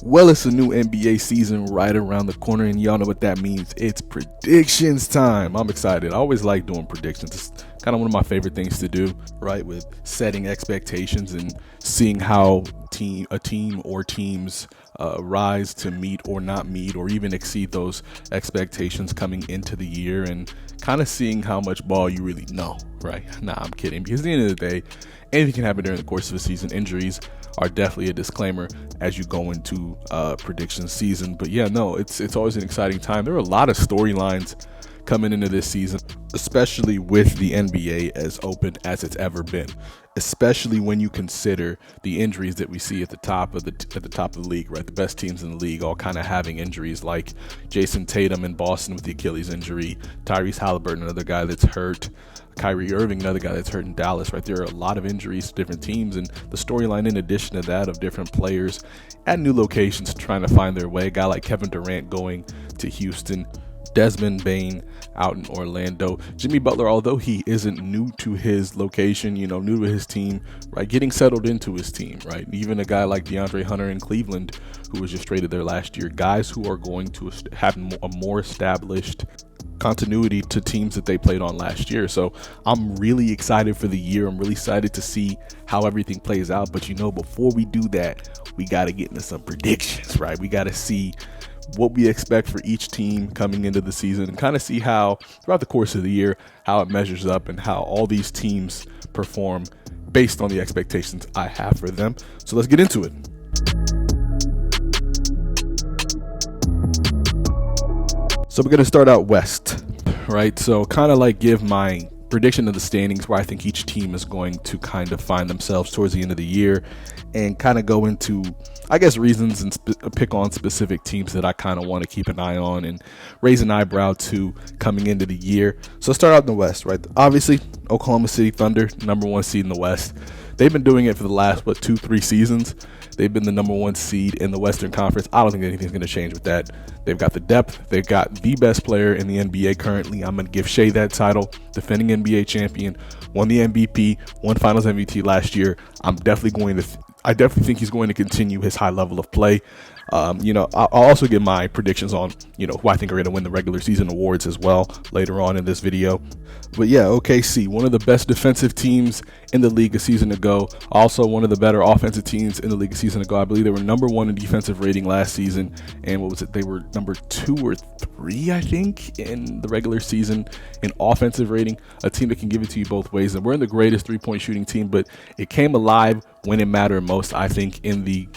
Well, it's a new NBA season right around the corner, and y'all know what that means. It's predictions time. I'm excited. I always like doing predictions. It's kind of one of my favorite things to do, right? With setting expectations and seeing how a team or teams rise to meet or not meet or even exceed those expectations coming into the year, and kind of seeing how much ball you really know, right? Nah, I'm kidding. Because at the end of the day, anything can happen during the course of a season. Injuries are definitely a disclaimer as you go into prediction season. But yeah, no, it's always an exciting time. There are a lot of storylines coming into this season, especially with the NBA as open as it's ever been, especially when you consider the injuries that we see at the top of the league, right? The best teams in the league all kind of having injuries, like Jason Tatum in Boston with the Achilles injury, Tyrese Halliburton, another guy that's hurt, Kyrie Irving, another guy that's hurt in Dallas, right? There are a lot of injuries to different teams, and the storyline in addition to that of different players at new locations trying to find their way. A guy like Kevin Durant going to Houston, Desmond Bane out in Orlando, Jimmy Butler, although he isn't new to his location, new to his team, right, getting settled into his team, right? Even a guy like DeAndre Hunter in Cleveland, who was just traded there last year, guys who are going to have a more established continuity to teams that they played on last year. So I'm really excited for the year. I'm really excited to see how everything plays out. But before we do that, we got to get into some predictions, right? We got to see what we expect for each team coming into the season and kind of see how throughout the course of the year, how it measures up and how all these teams perform based on the expectations I have for them. So let's get into it. So we're going to start out West, right? So kind of like give my prediction of the standings where I think each team is going to kind of find themselves towards the end of the year, and kind of go into, I guess, reasons and pick on specific teams that I kind of want to keep an eye on and raise an eyebrow to coming into the year. So let's start out in the West, right? Obviously, Oklahoma City Thunder, number one seed in the West. They've been doing it for the last, 2-3 seasons. They've been the number one seed in the Western Conference. I don't think anything's going to change with that. They've got the depth. They've got the best player in the NBA currently. I'm going to give Shea that title. Defending NBA champion, won the MVP, won Finals MVP last year. I definitely think he's going to continue his high level of play. I'll also give my predictions on, who I think are going to win the regular season awards as well later on in this video. But yeah, OKC, one of the best defensive teams in the league a season ago. Also one of the better offensive teams in the league a season ago. I believe they were number one in defensive rating last season. And they were number 2 or 3, I think, in the regular season in offensive rating. A team that can give it to you both ways. And we're in the greatest three-point shooting team, but it came alive when it mattered most, I think, in the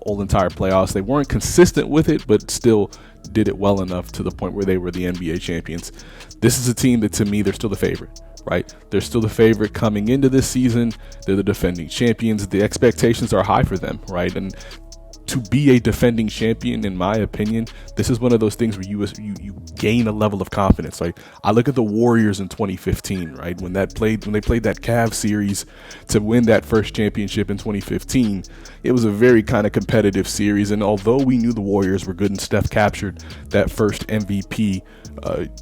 whole entire playoffs. They weren't consistent with it, but still did it well enough to the point where they were the NBA champions. This is a team that, to me, they're still the favorite, right? They're still the favorite coming into this season. They're the defending champions. The expectations are high for them, right? And to be a defending champion, in my opinion, this is one of those things where you gain a level of confidence. Like, I look at the Warriors in 2015, right? When they played that Cavs series to win that first championship in 2015, it was a very kind of competitive series. And although we knew the Warriors were good and Steph captured that first MVP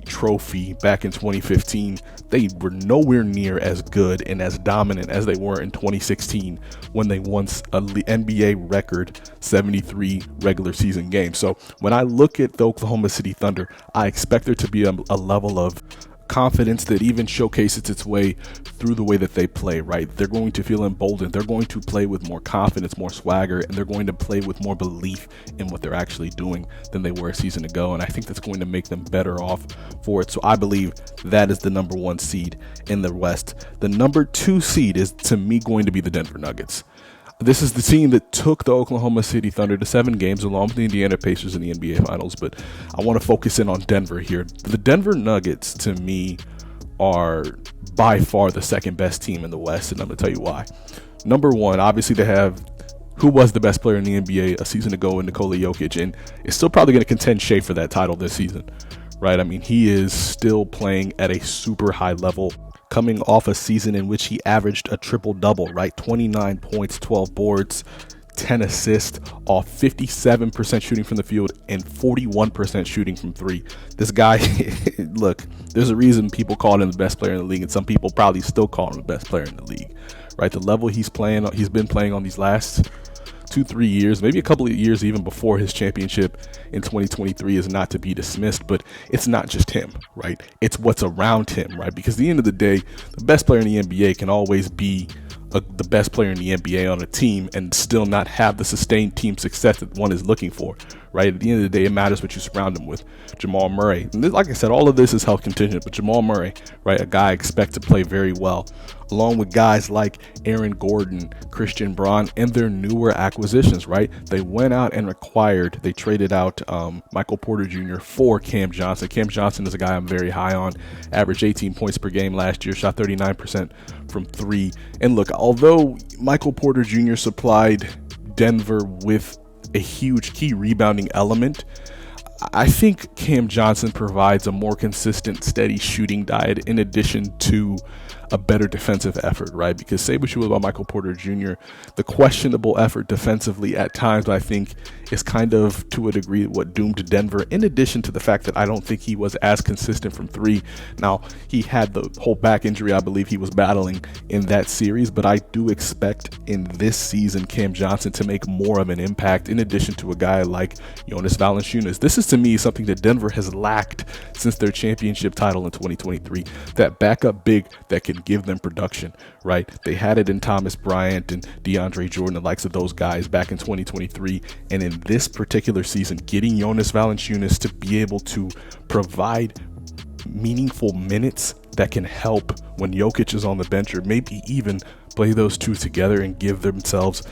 trophy back in 2015, they were nowhere near as good and as dominant as they were in 2016 when they won an NBA record 73 regular season games. So when I look at the Oklahoma City Thunder, I expect there to be a level of confidence that even showcases its way through the way that they play, right? They're going to feel emboldened. They're going to play with more confidence, more swagger, and they're going to play with more belief in what they're actually doing than they were a season ago. And I think that's going to make them better off for it. So I believe that is the number one seed in the West. The number 2 seed is, to me, going to be the Denver Nuggets. This is the team that took the Oklahoma City Thunder to 7 games along with the Indiana Pacers in the NBA Finals, but I want to focus in on Denver here. The Denver Nuggets, to me, are by far the second best team in the West, and I'm going to tell you why. Number 1, obviously they have who was the best player in the NBA a season ago in Nikola Jokic, and is still probably going to contend Shea for that title this season, right? I mean, he is still playing at a super high level, coming off a season in which he averaged a triple-double, right? 29 points, 12 boards, 10 assists, off 57% shooting from the field and 41% shooting from 3. This guy, look, there's a reason people call him the best player in the league, and some people probably still call him the best player in the league, right? The level he's been playing on these last 2-3 years, maybe a couple of years even before his championship in 2023 is not to be dismissed. But it's not just him, right? It's what's around him, right? Because at the end of the day, the best player in the NBA can always be the best player in the NBA on a team and still not have the sustained team success that one is looking for, right? At the end of the day, it matters what you surround him with. Jamal Murray, and like I said, all of this is health contingent, but Jamal Murray, right, a guy I expect to play very well, along with guys like Aaron Gordon, Christian Braun, and their newer acquisitions, right? They went out and they traded out Michael Porter Jr. for Cam Johnson. Cam Johnson is a guy I'm very high on, averaged 18 points per game last year, shot 39% from three. And look, although Michael Porter Jr. supplied Denver with a huge key rebounding element, I think Cam Johnson provides a more consistent, steady shooting diet in addition to a better defensive effort, right? Because say what you will about Michael Porter Jr., the questionable effort defensively at times, I think, is kind of, to a degree, what doomed Denver, in addition to the fact that I don't think he was as consistent from three. Now, he had the whole back injury I believe he was battling in that series, but I do expect in this season Cam Johnson to make more of an impact, in addition to a guy like Jonas Valanciunas. This is, to me, something that Denver has lacked since their championship title in 2023, that backup big that can give them production, right? They had it in Thomas Bryant and DeAndre Jordan, the likes of those guys back in 2023. And in this particular season, getting Jonas Valanciunas to be able to provide meaningful minutes that can help when Jokic is on the bench, or maybe even play those two together and give themselves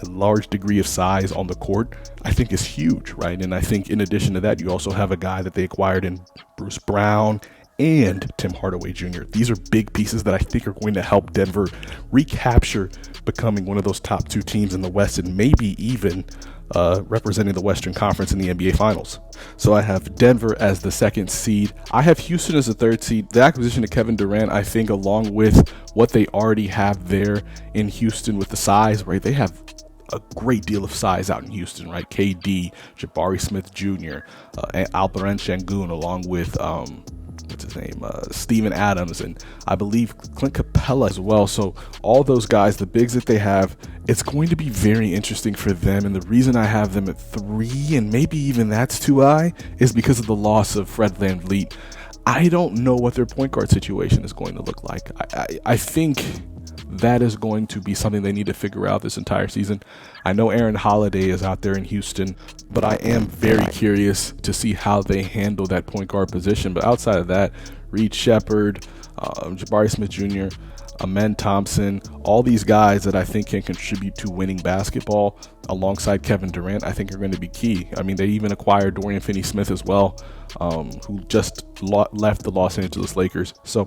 a large degree of size on the court, I think is huge, right? And I think in addition to that, you also have a guy that they acquired in Bruce Brown and Tim Hardaway Jr. These are big pieces that I think are going to help Denver recapture becoming one of those top two teams in the West, and maybe even representing the Western Conference in the NBA Finals. So I have Denver as the second seed. I have Houston as the third seed. The acquisition of Kevin Durant, I think, along with what they already have there in Houston with the size, right? They have a great deal of size out in Houston, right? KD, Jabari Smith Jr., Alperen Sengun, along with what's his name, Steven Adams, and I believe Clint Capella as well. So all those guys, the bigs that they have, it's going to be very interesting for them. And the reason I have them at 3, and maybe even that's too high, is because of the loss of Fred VanVleet. I don't know what their point guard situation is going to look like. I think that is going to be something they need to figure out this entire season. I know Aaron Holiday is out there in Houston, but I am very curious to see how they handle that point guard position. But outside of that, Reed Shepherd, Jabari Smith Jr., Amen Thompson, all these guys that I think can contribute to winning basketball alongside Kevin Durant, I think are going to be key. I mean, they even acquired Dorian Finney-Smith as well, who just left the Los Angeles Lakers. So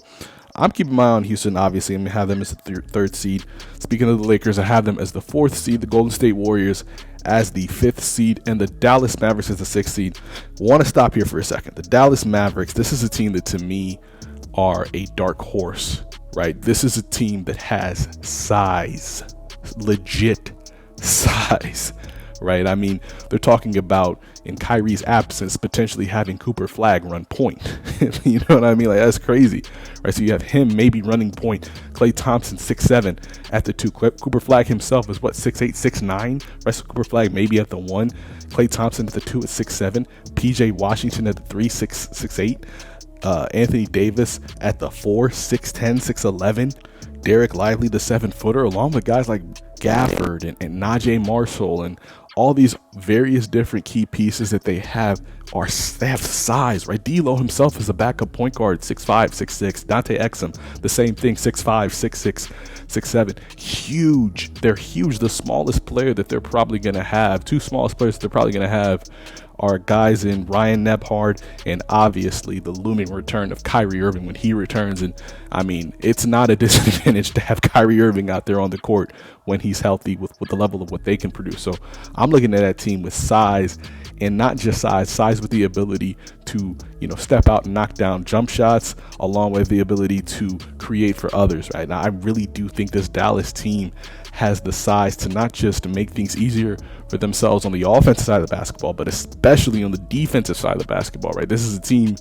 I'm keeping my eye on Houston, obviously. I'm going to have them as the third seed. Speaking of the Lakers, I have them as the 4th seed, the Golden State Warriors as the 5th seed, and the Dallas Mavericks as the 6th seed. Want to stop here for a second. The Dallas Mavericks, this is a team that to me are a dark horse, right? This is a team that has size, legit size, right? I mean, they're talking about, in Kyrie's absence, potentially having Cooper Flagg run point. You know what I mean? Like, that's crazy, right? So you have him maybe running point, Klay Thompson 6'7" at the 2. Cooper Flagg himself is what, 6'8", 6'9", right? So Cooper Flagg maybe at the 1, Klay Thompson at the 2 at 6'7", PJ Washington at the 3, 6'8", Anthony Davis at the 4, 6'10", 6'11", Derek Lively, the 7-footer, along with guys like Gafford and Najee Marshall, and all these various different key pieces that they have size, right? D'Lo himself is a backup point guard, 6'5", 6'6". Dante Exum, the same thing, 6'5", 6'6", 6'7". Huge. They're huge. The smallest player that they're probably going to have, two smallest players they're probably going to have, are guys in Ryan Nebhard and obviously the looming return of Kyrie Irving when he returns. And I mean, it's not a disadvantage to have Kyrie Irving out there on the court when he's healthy with the level of what they can produce. So I'm looking at that team with size, and not just size with the ability to step out and knock down jump shots, along with the ability to create for others, right? Now, I really do think this Dallas team has the size to not just make things easier for themselves on the offensive side of the basketball, but especially on the defensive side of the basketball, right? This is a team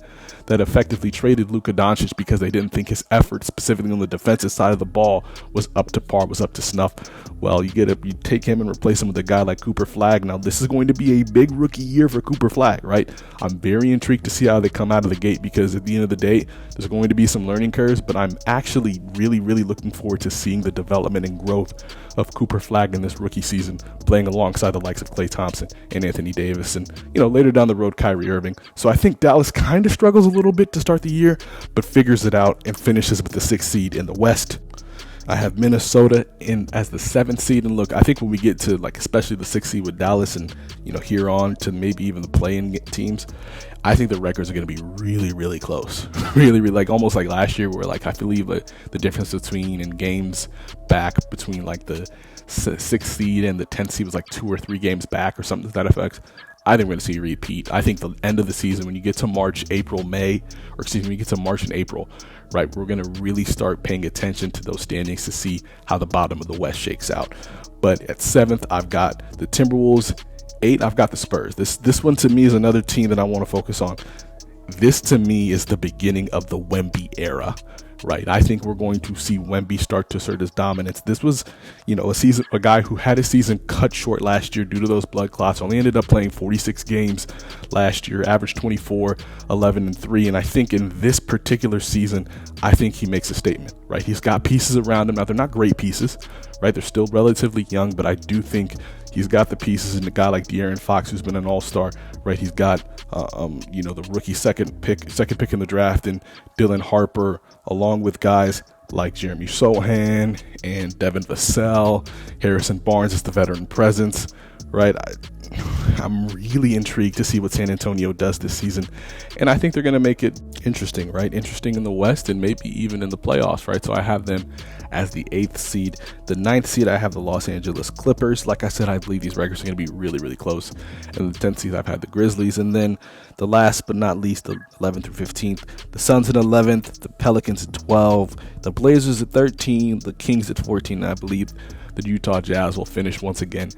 that effectively traded Luka Doncic because they didn't think his effort, specifically on the defensive side of the ball, was up to par, was up to snuff. Well, you take him and replace him with a guy like Cooper Flagg. Now, this is going to be a big rookie year for Cooper Flagg, right? I'm very intrigued to see how they come out of the gate, because at the end of the day, there's going to be some learning curves, but I'm actually really, really looking forward to seeing the development and growth of Cooper Flagg in this rookie season, playing alongside the likes of Klay Thompson and Anthony Davis, and later down the road, Kyrie Irving. So I think Dallas kind of struggles a little bit to start the year, but figures it out and finishes with the 6th seed in the West. I have Minnesota in as the 7th seed, and look, I think when we get to especially the 6th seed with Dallas, and here on to maybe even the play-in teams, I think the records are going to be really, really close. Really, really, almost like last year, where I believe the difference between in games back between the 6th seed and the 10th seed was 2 or 3 games back or something to that effect. I think we're going to see a repeat. I think the end of the season, when you get to March, April, May, or excuse me, when you get to March and April, right, we're going to really start paying attention to those standings to see how the bottom of the West shakes out. But at 7th, I've got the Timberwolves. 8, I've got the Spurs. This one to me is another team that I want to focus on. This to me is the beginning of the Wemby era, right? I think we're going to see Wemby start to assert his dominance. This was, a guy who had his season cut short last year due to those blood clots. Only ended up playing 46 games last year, averaged 24, 11, and 3. And I think in this particular season, I think he makes a statement, right? He's got pieces around him. Now, they're not great pieces, right? They're still relatively young, but I do think he's got the pieces, and a guy like De'Aaron Fox, who's been an all-star, right? He's got, the rookie second pick in the draft, and Dylan Harper, along with guys like Jeremy Sohan and Devin Vassell. Harrison Barnes is the veteran presence, right? I'm really intrigued to see what San Antonio does this season, and I think they're going to make it interesting, right? Interesting in the West, and maybe even in the playoffs, right? So I have them as the 8th seed. The 9th seed, I have the Los Angeles Clippers. Like I said, I believe these records are going to be really, really close. And the 10th seed, I've had the Grizzlies. And then the last but not least, the 11th through 15th, the Suns at 11th, the Pelicans at 12, the Blazers at 13, the Kings at 14. And I believe the Utah Jazz will finish once again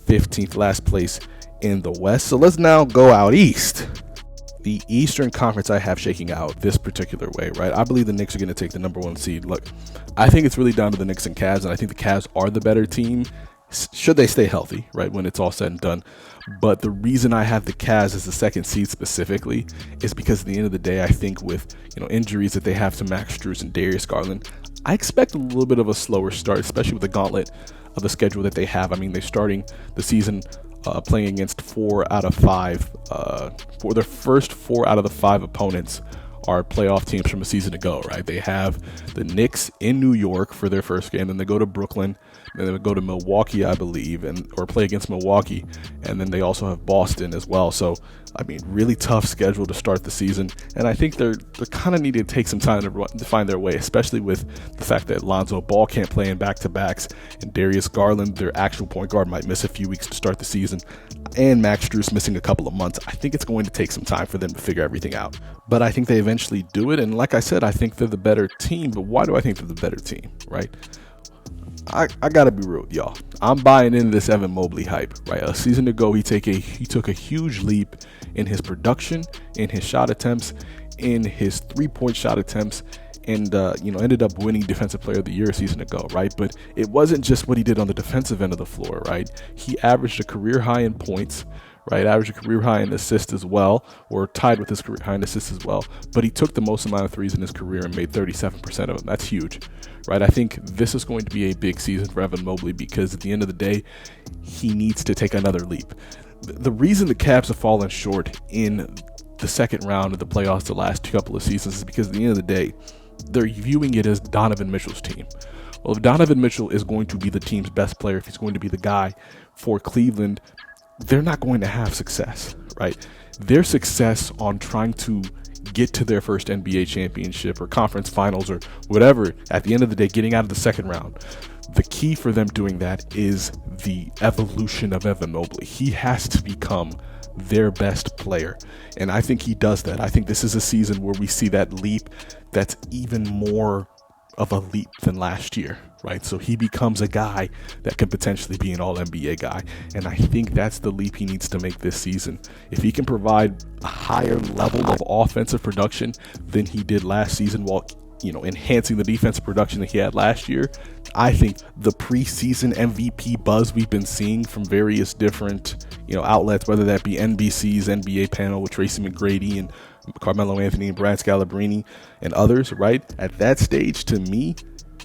15th, last place in the West. So let's now go out east. The Eastern Conference I have shaking out this particular way, right? I believe the Knicks are going to take the number 1 seed. Look, I think it's really down to the Knicks and Cavs, and I think the Cavs are the better team, should they stay healthy, right, when it's all said and done. But the reason I have the Cavs as the 2nd seed specifically is because at the end of the day, I think with injuries that they have to Max Strus and Darius Garland, I expect a little bit of a slower start, especially with the gauntlet of the schedule that they have. I mean, they're starting the season playing against 4 out of 5. For their first 4 out of the 5 opponents are playoff teams from a season ago, right? They have the Knicks in New York for their first game, then they go to Brooklyn, then they go to Milwaukee, I believe, or play against Milwaukee, and then they also have Boston as well. So, I mean, really tough schedule to start the season, and I think they're kind of need to take some time to find their way, especially with the fact that Lonzo Ball can't play in back-to-backs, and Darius Garland, their actual point guard, might miss a few weeks to start the season, and Max Strus missing a couple of months. I think it's going to take some time for them to figure everything out, but I think they eventually do it. And like I said, I think they're the better team. But why do I think they're the better team, right? I gotta be real with y'all. I'm buying into this Evan Mobley hype, right? A season ago, he took a huge leap in his production, in his shot attempts, in his 3-point shot attempts, and ended up winning Defensive Player of the Year a season ago, right? But it wasn't just what he did on the defensive end of the floor, right? He averaged a career high in points, right? Averaged a career high in assists as well, or tied with his career high in assists as well. But he took the most amount of threes in his career and made 37% of them. That's huge, right? I think this is going to be a big season for Evan Mobley because at the end of the day, he needs to take another leap. The reason the Cavs have fallen short in the second round of the playoffs the last couple of seasons is because at the end of the day, they're viewing it as Donovan Mitchell's team. Well, if Donovan Mitchell is going to be the team's best player, if he's going to be the guy for Cleveland, they're not going to have success, right? Their success on trying to get to their first NBA championship or conference finals or whatever, at the end of the day, getting out of the second round, The key for them doing that is the evolution of Evan Mobley. He has to become their best player, and I think he does that. I think this is a season where we see that leap that's even more of a leap than last year, right? So he becomes a guy that could potentially be an all-NBA guy, and I think that's the leap he needs to make this season. If he can provide a higher level of offensive production than he did last season while enhancing the defensive production that he had last year, I think the preseason MVP buzz we've been seeing from various different, outlets, whether that be NBC's NBA panel with Tracy McGrady and Carmelo Anthony and Brad Scalabrine and others, right? At that stage, to me,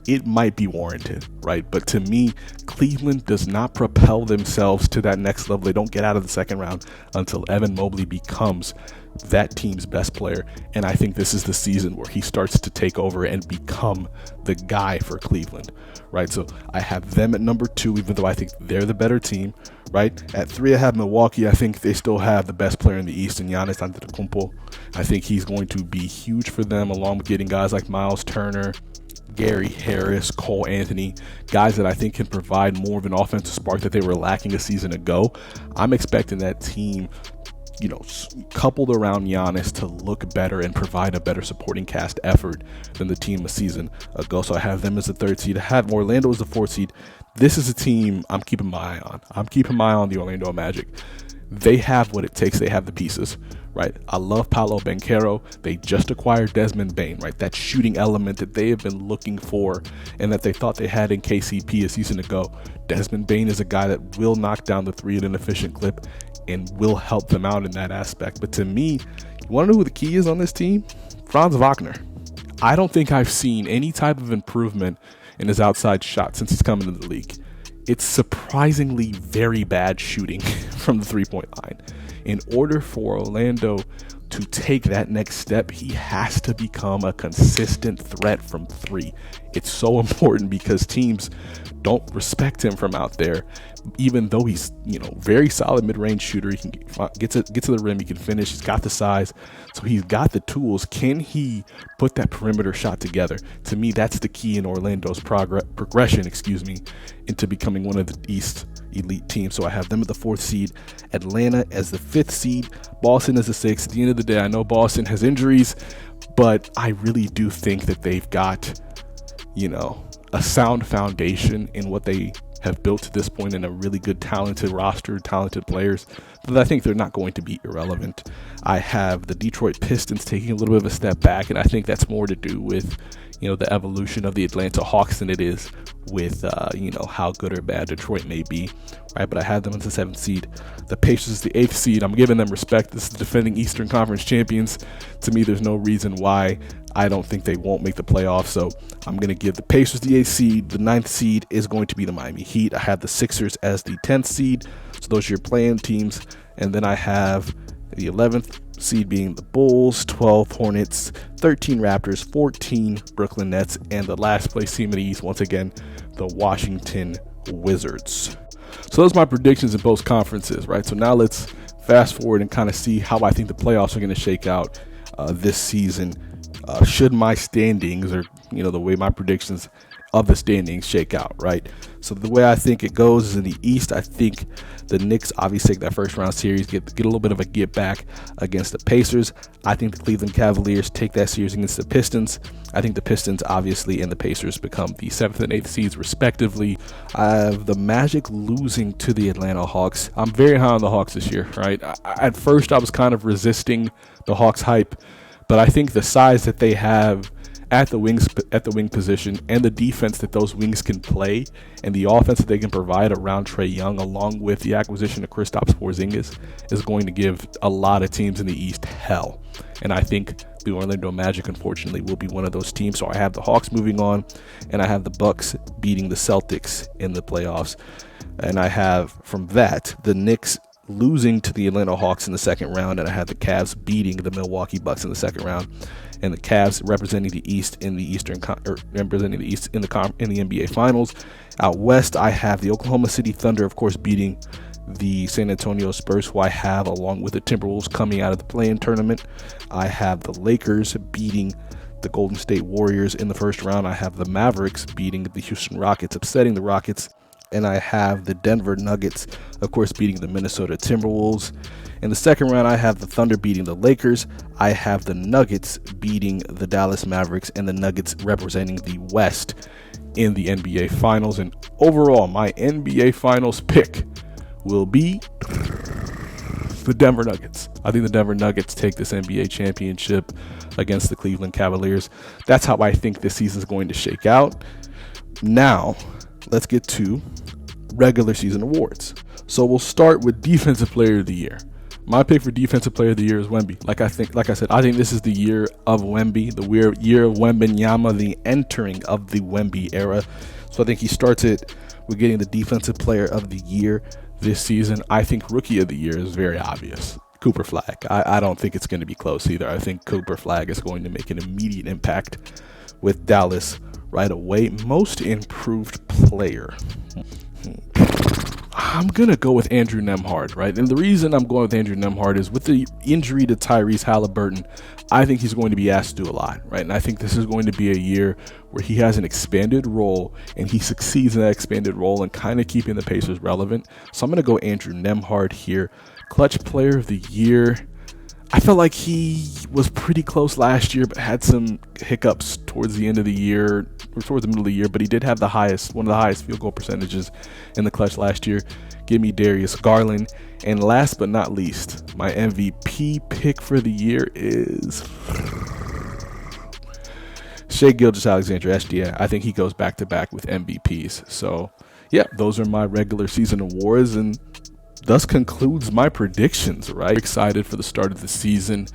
it might be warranted, right? But to me, Cleveland does not propel themselves to that next level. They don't get out of the second round until Evan Mobley becomes that team's best player. And I think this is the season where he starts to take over and become the guy for Cleveland, right? So I have them at number 2, even though I think they're the better team, right? At 3, I have Milwaukee. I think they still have the best player in the East in Giannis Antetokounmpo. I think he's going to be huge for them, along with getting guys like Miles Turner, Gary Harris, Cole Anthony, guys that I think can provide more of an offensive spark that they were lacking a season ago. I'm expecting that team, coupled around Giannis, to look better and provide a better supporting cast effort than the team a season ago. So I have them as the 3rd seed. I have Orlando as the 4th seed. This is a team I'm keeping my eye on. I'm keeping my eye on the Orlando Magic. They have what it takes. They have the pieces, right? I love Paolo Banchero. They just acquired Desmond Bane, right? That shooting element that they have been looking for and that they thought they had in KCP a season ago. Desmond Bane is a guy that will knock down the 3 at an efficient clip and will help them out in that aspect. But to me, you want to know who the key is on this team? Franz Wagner. I don't think I've seen any type of improvement in his outside shot since he's come into the league. It's surprisingly very bad shooting from the 3-point line. In order for Orlando to take that next step, he has to become a consistent threat from 3. It's so important because teams don't respect him from out there, even though he's, very solid mid-range shooter. He can get to the rim, he can finish, he's got the size, so he's got the tools. Can he put that perimeter shot together? To me, that's the key in Orlando's progression, into becoming one of the East elite teams. So I have them at the 4th seed, Atlanta as the 5th seed, Boston as the 6th. At the end of the day, I know Boston has injuries, but I really do think that they've got, a sound foundation in what they have built to this point, in a really good, talented roster, talented players, but I think they're not going to be irrelevant. I have the Detroit Pistons taking a little bit of a step back, and I think that's more to do with, the evolution of the Atlanta Hawks than it is with, how good or bad Detroit may be, right? But I have them as the 7th seed. The Pacers, the 8th seed. I'm giving them respect. This is the defending Eastern Conference champions. To me, there's no reason why I don't think they won't make the playoffs. So I'm going to give the Pacers the 8th seed. The 9th seed is going to be the Miami Heat. I have the Sixers as the 10th seed. So those are your play-in teams. And then I have the 11th seed being the Bulls, 12 Hornets, 13 Raptors, 14 Brooklyn Nets, and the last place team in the East, once again, the Washington Wizards. So those are my predictions in both conferences, right? So now let's fast forward and kind of see how I think the playoffs are going to shake out this season. Should my standings, or the way my predictions of the standings shake out, right? So the way I think it goes is in the East, I think the Knicks obviously take that first round series, get a little bit of a get back against the Pacers. I think the Cleveland Cavaliers take that series against the Pistons. I think the Pistons obviously and the Pacers become the 7th and 8th seeds respectively. I have the Magic losing to the Atlanta Hawks. I'm very high on the Hawks this year, right? At first I was kind of resisting the Hawks hype, but I think the size that they have at the wing position, and the defense that those wings can play, and the offense that they can provide around Trae Young, along with the acquisition of Kristaps Porzingis, is going to give a lot of teams in the East hell. And I think the Orlando Magic, unfortunately, will be one of those teams. So I have the Hawks moving on, and I have the Bucks beating the Celtics in the playoffs. And I have, from that, the Knicks losing to the Atlanta Hawks in the second round, and I had the Cavs beating the Milwaukee Bucks in the second round, and the Cavs representing the East in the representing the East in the NBA Finals. Out west, I have the Oklahoma City Thunder, of course, beating the San Antonio Spurs, who I have along with the Timberwolves coming out of the play-in tournament. I have the Lakers beating the Golden State Warriors in the first round. I have the Mavericks beating the Houston Rockets, upsetting the Rockets. And I have the Denver Nuggets, of course, beating the Minnesota Timberwolves. In the second round, I have the Thunder beating the Lakers. I have the Nuggets beating the Dallas Mavericks, and the Nuggets representing the West in the NBA Finals. And overall, my NBA Finals pick will be the Denver Nuggets. I think the Denver Nuggets take this NBA championship against the Cleveland Cavaliers. That's how I think this season is going to shake out. Now, let's get to regular season awards. So we'll start with Defensive Player of the Year. My pick for Defensive Player of the Year is Wemby. Like I said, I think this is the year of Wemby, the year of Wembenyama, the entering of the Wemby era. So I think he starts it with getting the Defensive Player of the Year this season. I think Rookie of the Year is very obvious. Cooper Flag. I don't think it's going to be close either. I think Cooper Flag is going to make an immediate impact with Dallas right away. Most Improved Player. I'm going to go with Andrew Nembhard, right? And the reason I'm going with Andrew Nembhard is with the injury to Tyrese Halliburton, I think he's going to be asked to do a lot, right? And I think this is going to be a year where he has an expanded role and he succeeds in that expanded role and kind of keeping the Pacers relevant. So I'm going to go Andrew Nembhard here. Clutch Player of the Year. I felt like he was pretty close last year, but had some hiccups towards the end of the year, or towards the middle of the year, but he did have one of the highest field goal percentages in the clutch last year. Give me Darius Garland. And last but not least, my MVP pick for the year is Shai Gilgeous-Alexander, SGA. I think he goes back-to-back with MVPs. So, yeah, those are my regular season awards, and thus concludes my predictions, right? Excited for the start of the season.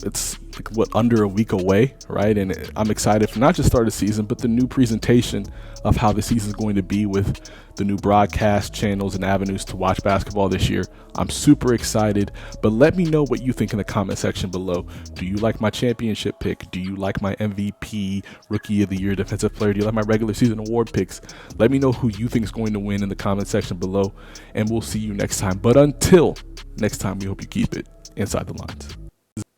It's like, under a week away, right? And I'm excited for not just start of the season, but the new presentation of how the season is going to be with the new broadcast channels and avenues to watch basketball this year. I'm super excited, but let me know what you think in the comment section below. Do you like my championship pick? Do you like my MVP, Rookie of the Year, Defensive Player? Do you like my regular season award picks? Let me know who you think is going to win in the comment section below, and we'll see you next time. But until next time, we hope you keep it inside the lines.